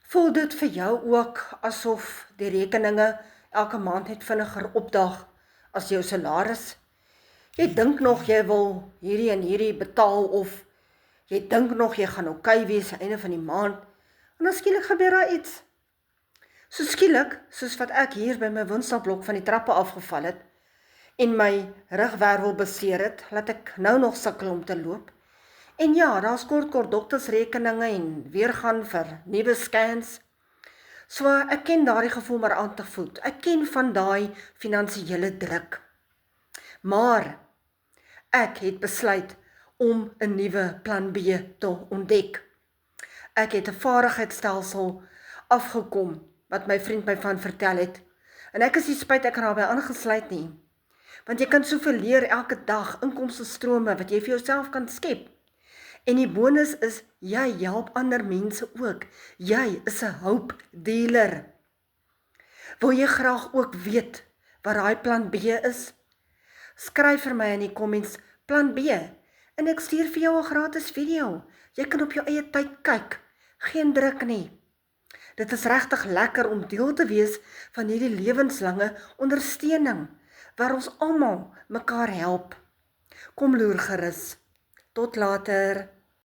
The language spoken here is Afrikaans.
Voel dit vir jou ook asof die rekeninge elke maand net vinniger opdaag as jou salaris? Jy dink nog jy wil hierdie en hierdie betaal of jy dink nog jy gaan oukei wees aan die einde van die maand en dan skielik gebeur daar iets. So skielik, soos wat ek hier by my woonstelblok van die trappe afgeval het en my rugwervel beseer het, laat ek nou nog sukkel om te loop. En ja, daar's kort doktersrekeninge en weergaan vir nuwe scans. So ek ken daardie gevoel maar aan te voet. Ek ken van daai finansiële druk. Maar ek het besluit om 'n nuwe plan B te ontdek. Ek het 'n vaardigheidsstelsel afgekom wat my vriend my van vertel het. En ek is nie spyt ek raai aangesluit nie. Want jy kan soveel leer elke dag, inkomstestrome wat jy vir jouself kan skep. En die bonus is, jy help ander mense ook. Jy is 'n hope dealer. Wil jy graag ook weet wat daai plan B is? Skryf vir my in die comments plan B en ek stuur vir jou 'n gratis video. Jy kan op jou eie tyd kyk. Geen druk nie. Dit is regtig lekker om deel te wees van hierdie lewenslange ondersteuning waar ons almal mekaar help. Kom loer gerus. Tot later.